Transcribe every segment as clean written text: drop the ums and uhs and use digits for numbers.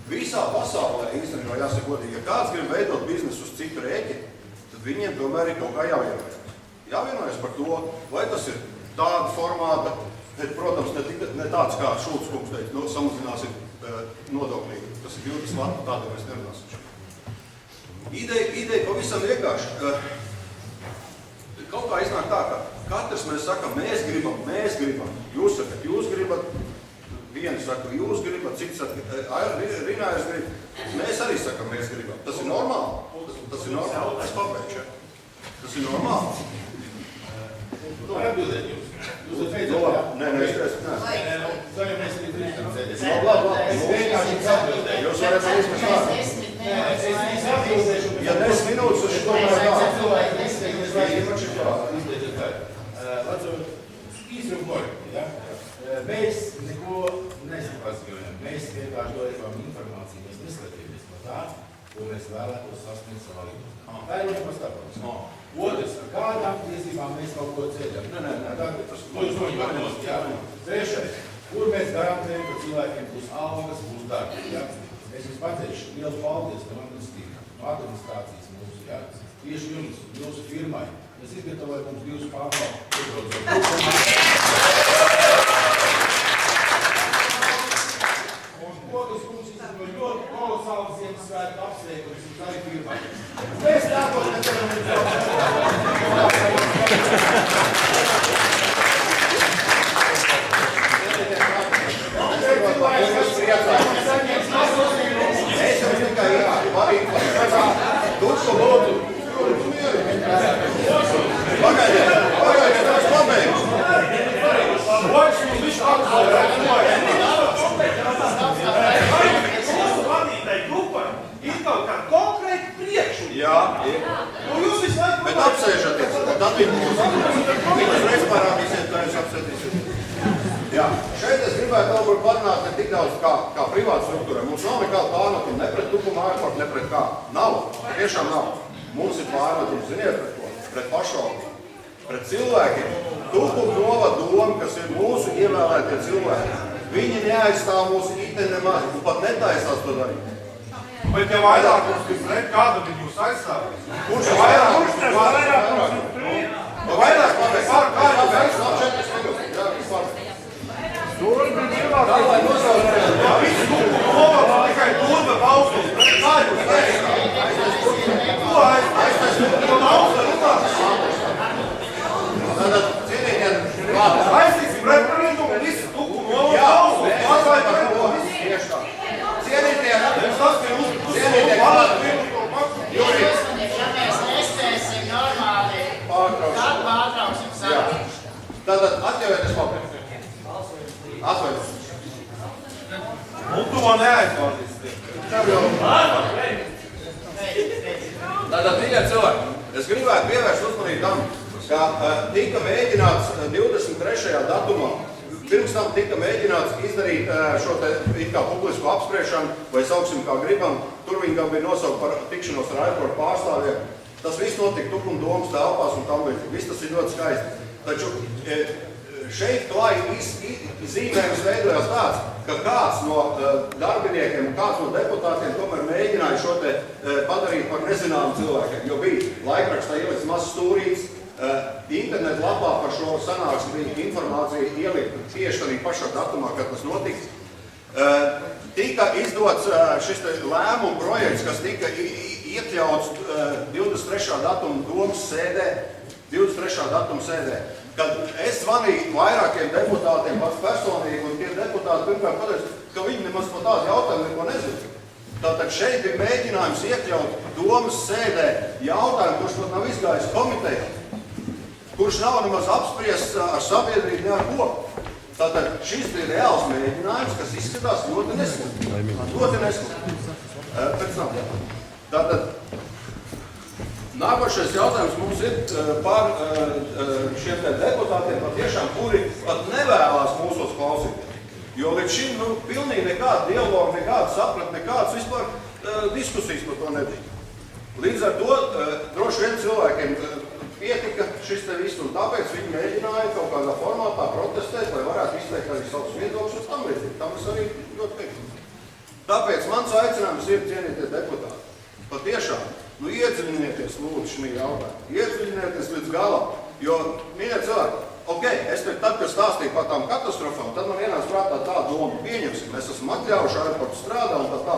Visā pasaulē, īstenībā jāsaka godīgi, ja kāds grib veidot biznesu uz citu rēķinu, tad viņiem tomēr ir kaut kā jāvienojas. Jāvienojas par to, vai tas ir tāda formāta, bet, protams, ne tāds kā Šulcs kungs teica, nu, samazināsim nodoklīgi. Tas ir 20 lati, tādā mēs nerunāsim. Ideja pavisam vienkārši. Kaut kā iznāk tā, ka katrs mēs sakam, mēs gribam. Jūs sakat, jūs gribat, vieni saka, jūs gribat, cits saka, Rinājs grib. Mēs arī sakam, mēs gribam. Tas ir normāli. Tas ir normāli. Es pabeigšu. Tas ir normāli. Var atbildēt jūs? Jūs esat beidzot, jā? Nē, es neesmu. Tā jau mēs arī drīkstam sēdēt. Labi. Es vienkārši atbildēju. Jūs varat vismaz vārdu. Es atbildēšu. Ja 10 minūtes, tad šito mēs tā. Cilvēki nespēj, es vairs izbeidzot tā. Lācot, īsrumkori, ja? Mēs neko nesapazgājam. Mēs vienkārši dodam informāciju. Mēs neskatīmies no tā, ko mēs vēlētos sasniegt savā līmenī. Tā ir vienkārši starpības. Otrs, ar kādām tiesībām mēs kaut ko ceļam. To jūs noņemat nost, jā. Trešais, kur mēs garantējam, ka cilvēkiem būs algas, būs darbi, jā. Es jums pateikšu, lielu paldies no administrācijas mūsu, jā. Tieši jums, jūsu firmai. Mēs izgatavojam mums 2 pārvaldes. Un Pogas kungs izgatavoja ļoti kolosālu Ziemassvētku apsveikumus uz arī firmai. Mēs tāpēc Bet apsēžaties, tad viņas reiz parādīsiet, tā jūs apsēdīsiet. Jā, šeit es gribētu varbūt parunāt ne tik daudz kā privāta struktūra. Mums nav nekāda pārmetuma ne pret Tukuma airportu, ne pret kā. Nav, tiešām nav. Mums ir pārmetums, ziniet, pret ko? Pret pašvaldību, pret cilvēkiem. Tukuma novada doma, kas ir mūsu ievēlētie cilvēki. Viņi neaizstāv mūsu itne nemaz, un pat netaisās to darīt. Bet ja vairākums ir pret, kāda viņi jūs aizstāvīs? Kurš ir vairākums? Vairāk pabeigts. Kā jūs aizstāv 4 minūtes? Jā, viss pabeigts. Turbi cilvēki. Jā, visu Tukuma novada tikai turba valstus. Kā jūs aizstāvīs? Ko aizstāvīs? To naudas runās. Tātad, cienīgiem, vārdā. Aizstīsim referendumu, visu Tukuma novada valstus. Atlaid par to. Tieši tā. Cienītiem, Tas, ka jūs cienītiem, Jūs, ja mēs nespēsim normāli, tad pārtrauksim sarunu. Tātad, atļaujieties pabeigt. Atvaļas. Un to neaizvaldīs. Tātad, mīļie cilvēki, es gribētu pievērst uzmanību tam, ka tika mēģināts 23. datumā, pirms tam tika mēģināts izdarīt šo te it kā publisku apspriešanu, vai sauksim kā gribam, tur viņi gan bija nosaukt par tikšanos ar airportu pārstāvjiem. Tas viss notika Tukuma domas telpās un tam līdzīgi. Viss tas ir ļoti skaisti. Taču šeit klāji zīmējums veidojās tāds, ka kāds no darbiniekiem un kāds no deputātiem tomēr mēģināja šo te padarīt par nezināmu cilvēkiem, jo bija laikrakstā ielikts mazs stūrīts, internetu lapā par šo sanāksmi bija informācija ielikta tieši tādā pašā datumā, kad tas notiks. Tika izdots šis lēmumu projekts, kas tika iekļauts 23. datuma domas sēdē, 23. datuma sēdē. Kad es zvanīju vairākiem deputātiem pats personīgi, un tie deputāti pirmkārt pateica, ka viņi nemaz par tādu jautājumu neko nezina. Tātad šeit ir mēģinājums iekļaut domas sēdē jautājumu, kurš pat nav izgājis komitejā, kurš nav nemaz apspriests ar sabiedrību ne ar ko. Tātad šis bija reāls mēģinājums, kas izskatās ļoti nesmuki. Ļoti nesmuki. Pēc tam. Tātad nākošais jautājums mums ir par šiem deputātiem patiešām, kuri pat nevēlās mūsos klausīties. Jo līdz šim pilnīgi nekāda dialoga, nekāda sapratne, nekādas vispār diskusijas par to nebija. Līdz ar to droši vien cilvēkiem pietika šis te viss, un tāpēc viņi mēģināja kaut kādā formātā protestēt, lai varētu izteikt arī savus viedokļus un tam līdzīgi. Tam es arī ļoti piekrītu. Tāpēc mans aicinājums ir, cienītie deputāti, patiešām, iedziļinieties lūdzu šī jautājumā, iedziļinieties līdz galam, jo, mīļie cilvēki, es tad, kad stāstīju par tām katastrofām, tad man vienās prātā tā doma, pieņemsim, mēs esam atļaujuši aeroportu strādā un tā.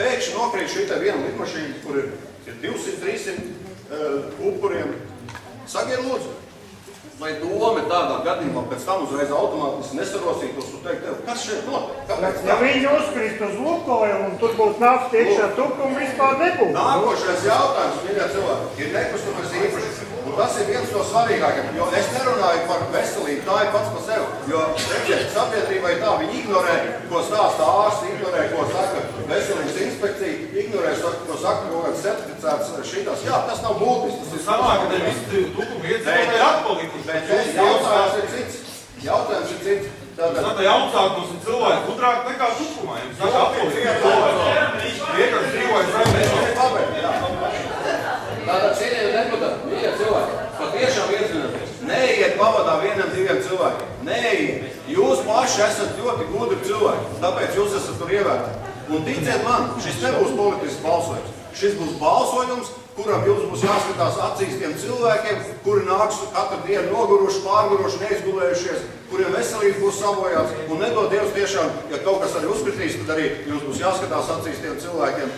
Pēkšņi nokrīt šī te viena lidmašīna, kur ir 200-300 upuriem. Sakiet lūdzu, vai doma tādā gadījumā pēc tam uzreiz automātiski nesarosītos un teikt, kas šeit notiek? Kāpēc? Ja viņi uzkrist uz Lukoilu un tur būtu nafta iekšā tukuma, vispār nebūtu. Nākošais jautājums, mīļie cilvēki, ir nekustamais īpašums. Un tas ir viens no svarīgākiem, jo es nerunāju par veselību, tā ir pats par sevi. Jo, redziet, sabiedrībai tā, viņi ignorē, ko stāsta ārsti, ignorē, ko saka veselības inspekcija, ignorē, ko saka kaut kāds certificēts šitās. Jā, tas nav būtisks, tas ir Sanāk, ka visi tukumi iedzīvotāji atpalikuši. Bet jautājums ir cits. Jautājums ir cits. Tātad jaunākos un cilvēki gudrāk nekā tukumā. Jums saka atpalikuši cilvēki. Tie, kas dzīvojas zemē. Tātad, cienījami deputāti, mīļie cilvēki, patiešām iedzinoties, neiet pavadā vienam, diviem cilvēkiem, neiet. Jūs paši esat ļoti gudri cilvēki, tāpēc jūs esat tur ievērti. Un ticiet man, šis nebūs politisks balsojums. Šis būs balsojums, kuram jums būs jāskatās acīs tiem cilvēkiem, kuri nāks katru dienu noguruši, pārguruši, neizgulējušies, kuriem veselības būs sabojāts. Un nedod Dievs tiešām, ja kaut kas arī uzkritīs, tad arī jums būs jāskatās acīs tiem cilvēkiem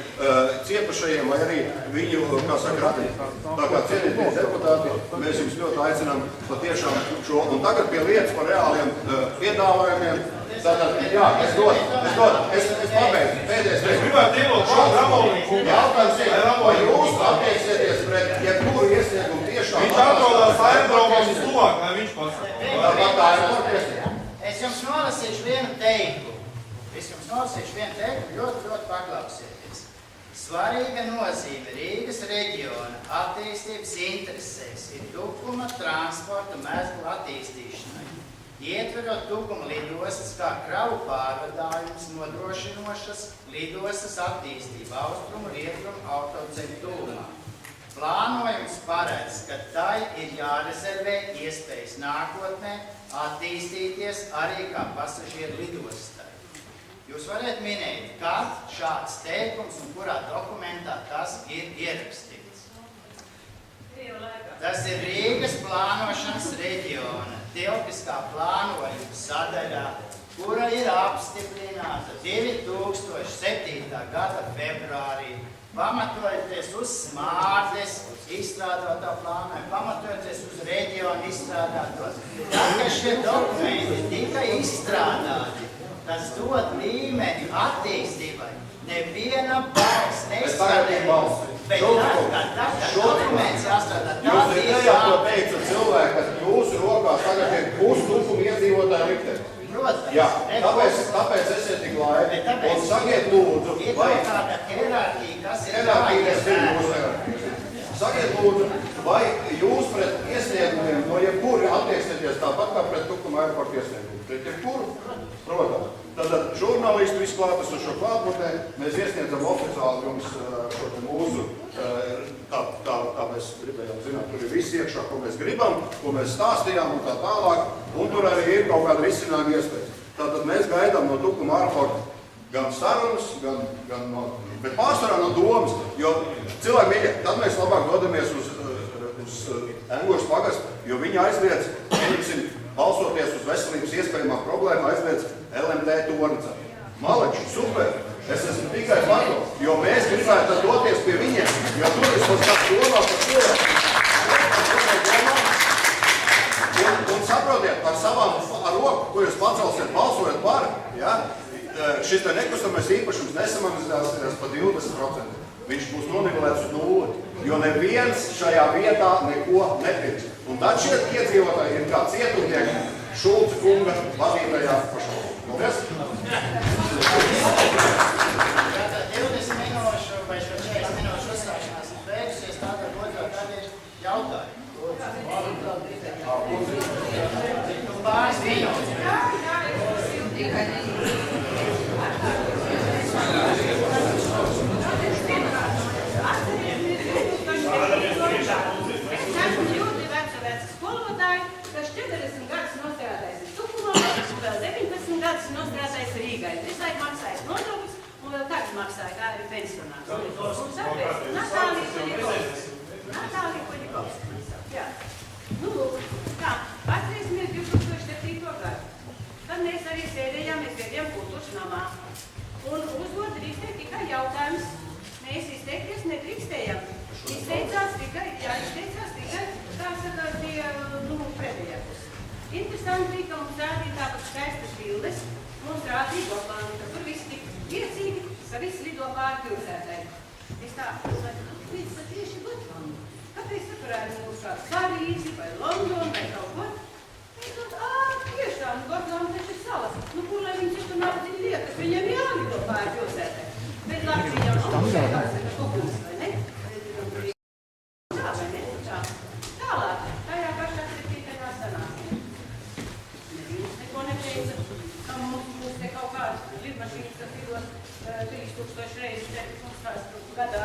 cietušajiem vai arī viņu, kā saka, radīt. Tā kā cienītie deputāti, mēs jums ļoti aicinām patiešām šo. Un tagad pie lietas par reāliem piedāvājumiem. Tātad, jā, es pabeidzu, pēdējais teikt. Gribētu ielot šo Ramonu. Jautājums ir, vai jūs attieksieties pret jebkuru iesniegumu tiešām? Viņš atrodās aerodromos uz tuvāk, lai viņš pasaka. Es jums nolasīšu vienu teikumu. Ļoti paklausieties. Svarīga nozīme Rīgas reģiona attīstības interesēs ir tukuma transporta mezglu attīstīšanai. Ietverot tukuma lidostas kā kravu pārvadājums nodrošinošas lidostas attīstību austrumu rietumu autoceļu tūmā. Plānojums paredz, ka tai ir jārezervē iespējas nākotnē attīstīties arī kā pasažieru lidostai. Jūs varat minēt, kad šāds teikums un kurā dokumentā tas ir ierakstīts. Tas ir Rīgas plānošanas reģiona telpiskā plānojuma sadaļā, kura ir apstiprināta 2007. Gada februārī, pamatojoties uz Smārdes izstrādātā plānojumu, pamatojoties uz reģionu izstrādāto. Tad, kad šie dokumenti tika izstrādāti, tas dod līmeni attīstībai. Neviena balss neskanēja. Bet tad, kad dokuments jāstrādā, Jūs redzējāt, ko teica cilvēki, ka jūsu rokās tagad ir pustukuma iedzīvotāju likteni. Protams. Jā, tāpēc esiet tik laimi un sakiet lūdzu, vai... Sakiet lūdzu, vai jūs pret iesniegumiem no jebkuri attieksieties tāpat kā pret tukuma aeroportu iesniegumu? Pret jebkuru? Protams. Tātad žurnālistu izklātesošo klātbūtnē mēs iesniedzam oficiāli jums šo mūsu, tā mēs gribējām zināt, tur ir viss iekšā, ko mēs gribam, ko mēs stāstījām un tā tālāk, un tur arī ir kaut kāda risinājuma iespējas. Tātad mēs gaidām no tukuma aeroporta gan sarunas, gan no, bet pārsvarā no domas, jo cilvēki mīļie, tad mēs labāk dodamies uz Engošas pagastu, jo viņi aizliedz, pieņemsim, balsoties uz veselības iespējamā problēma, aizliedz LMD tornicā. Maleči, super! Es esmu tikai par to, jo mēs gribētu doties pie viņiem, jo turismas kāds domā par cilvēku. Un saprotiet, ar savām roku, ko jūs pacelsiet, balsojat par, ja, šis te nekustamais īpašums nesamazināsies pa 20%. Viņš būs nonivelēts uz 0, jo neviens šajā vietā neko nepirks. Un tad šie iedzīvotāji ir kā cietumnieki Šulca kunga vadītajā pašvaldībā. Paldies! 20 minūšu vai 40 minūšu uzstāšanās ir beigusies, tātad otrā daļa ir jautājumi. Pāris minūtes. Kas 40 gadus nostrādājis Tukumā, vēl 19 gadus nostrādājis Rīgai. Visai maksājis nodokļus un vēl tagad maksāja, kā arī pensionārs. Un tāpēc Natālija Poļikovska maksā. Jā. Nu, lūk, tā, atcerēsimies 2007. gadu. Tad mēs arī sēdējāmies viediem kultūras namā. Un uzdot drīkstēja tikai jautājums. Mēs izteikties nedrīkstējam. Izteicās tikai, tā saka, tie, pretējā pusi. Interesanti, ka mums rādīja tāpat skaistas bildes. Mums rādīja Gotlandi, ka tur viss tik priecīgi, ka viss lido pāri pilsētai. Es tā, līdz tieši Gotlandi. Kāpēc sakarājums mums kāds Parīzi vai Londonu vai kaut ko? Tiešām, Gotlandi taču ir salas. Nu, kur lai viņš tur nav tik liekas, viņam jālido pāri pilsētai. Bet labi, viņam šeit kukums, vai ne? Tā, vai ne? Tā. Tālāk, tajā pašā 7. sanāksmē. Neviens neko neteica, ka mums te kaut kāds lidmašīnas, kas lido 3000 reizes, mums tās gadā,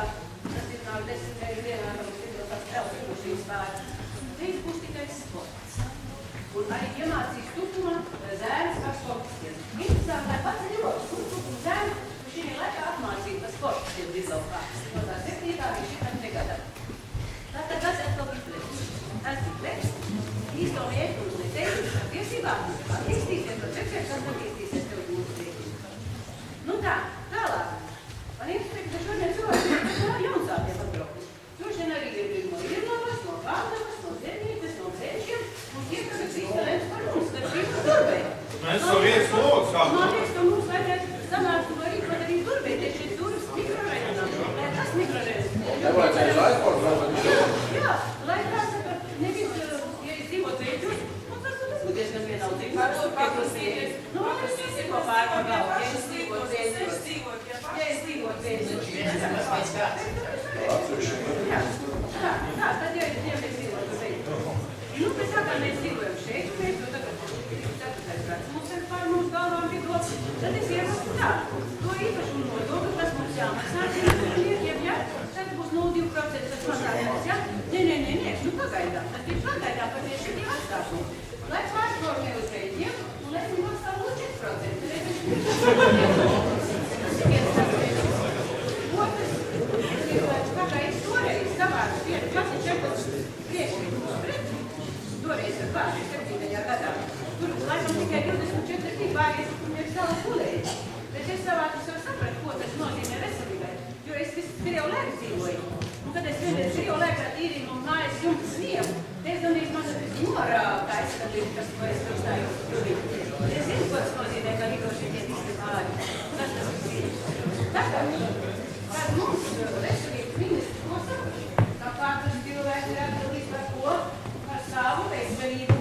tas ir nav 10 reizes dienā, ka mums lido tās telpmašīnas pāri. Te būs tikai sports. Un arī iemācīs tukumā zēnas par sportistiem. Interesanti, lai pats nerodas tukumu zēnu, šī laikā apmācība par sportistiem Lidlaukā. No tā 7. līdz šitam gadā. Tātad tas atkal ir pleks. Tas ir pleks. Īsto mērķus neteicis par tiesībām. Attīstīsies par pleciem, kas attīstīsies tev mūsu tiesības. Nu tā, tālāk. Man interesē, ka šodien cilvēki ir jaunsātiem atbraukti. Šodien arī ir no Irlavas, no Pārnavas, no Zernītes, no Zēčiem. Un tie, kas ir iztalēts par mums, kad šī durbē. Mēs savu vietas logs kā. Man liekas, ka mums vajadzētu sanākt no rīt, pat arī durbē, tieši šeit durvis mikrorajonam. Lai tas mikrorajonam. Nevajadzēs aizpārs, vai tad Jā, lai tā saka, nevis, ja es dzīvot veidus, un tas būtu diezgan vienaldzīgi. Varbūt paprasīties. Nu, man es visi ko pārvagāvu, ja es dzīvot veidus. Ja es dzīvot veidus. Tā, tad jau mēs dzīvot veidus. Nu, pēc tā kā mēs dzīvojam šeit, mēs to tagad 4. gads mums ir pār mums galvām lido, tad es ievastu tā. To īpašumu nodokli, kas mums jāmaksā, ja, tad būs 0,2%, tas mazāk mums, ja? Nē, nu pagaidām, tad ir pagaidām, ka mēs šeit ir atstāšanu. Lai pārformē uz veidiem, un lai mums maksā 0,4%. Otrs, tā kā es toreiz savādu 14 priekšlikumus pret, toreiz ar pāri 7. gadā. Tur laikam tikai 24 bija pārējais, un ir savu kulēji. Bet es savādu sev sapratu, ko tas nozīmē veselībai, jo es visu Krievu laiku dzīvoju. Un kad es vienreiz Krievu laikā tīrīju un mājas jumtu sniegu, es domāju, man tas norāka aizskatīt, kas ko es uzstāju. Es zinu, ko tas nozīmē, ka lidošie iedīsti pāri. Tas ir. Tagad, kad mums veselības ministrs nosaka, ka katrs cilvēks ir atbildīgs par ko? Par savu veselību.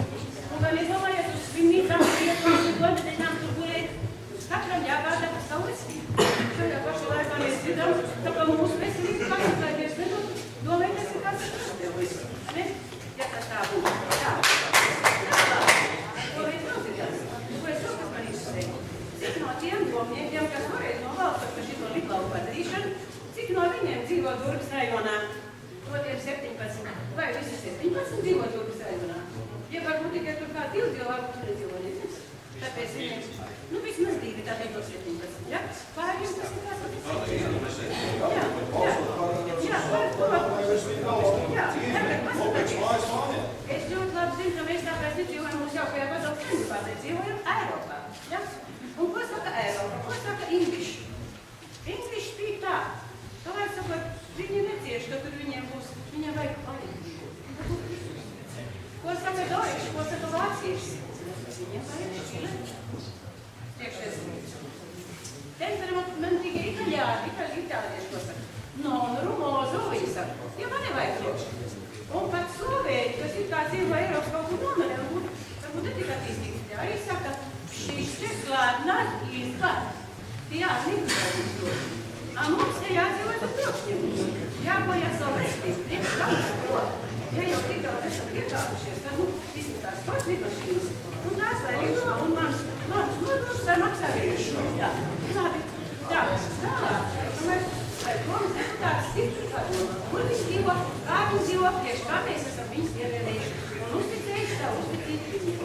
Un gan es domāju, uz slimnīcām, godinām tur gulēt, katram jāgādā par savu veselību. Šajā pašā laikā mēs dzirdam, tā kā mūsu veselība pasaklaidies nedod, domāju, tas ir kāds atbildes. Ne? Ja tas tā būtu. Tā. Ko mēs nozīdās? Ko es to, kas man izsveik? Cik no tiem domniekiem, kas varēs novalstot par šito Lidlavu padarīšanu, cik no viņiem dzīvo Durgas rajonā? No tiem 17. Vai visi 17 dzīvo Durgas rajonā? Ja varbūt tikai tur kā 2 cilvēku tur nedzīvo, nezinu. Tāpēc viņiem, nu vismaz 2, tātad no 17, ja? Pārējiem tas ir kāds tagad pasakoties. Es ļoti labi zinu, ka mēs tāpēc nedzīvojam mūsu jaukajā pasaulē principā, bet dzīvojam Eiropā, ja? Un ko saka Eiropa? Ko saka English? English spīk tā, ka vajag sakot, viņi necieš, ka tur viņiem būs, viņiem vajag palīdzību. Ko saka Deutsch, ko saka vācieši? Viņiem vajag šķile. Tiekšies. Temperamentīgi itāļieši, ko saka. Non rumozo, viņi saka. Ja man nevajag tiekši. Un pat slovēļi, kas ir kā dzīvo Eiropas kaut kur nomenē, varbūt ne tik attīstīgs, arī saka, šīs čeklādnās izklāt. Jā, negribētu to. A mums te jādzīvo ar priekšņiem. Jābojā savu restību, priekš kam ko. Ja jau tik daudz esam iekāpušies, tad visi tās sportlīmašīnas, un tās lai lido, un manas nodrošas ar maksā vīruši. Jā, labi. Tā, tālāk. Vai domas deputāts stipri padomā, kur viņš dzīvo, kā viņš dzīvo, priekš kā mēs esam viņus ievēlējuši, un uzticējuši savu uzticību viņiem.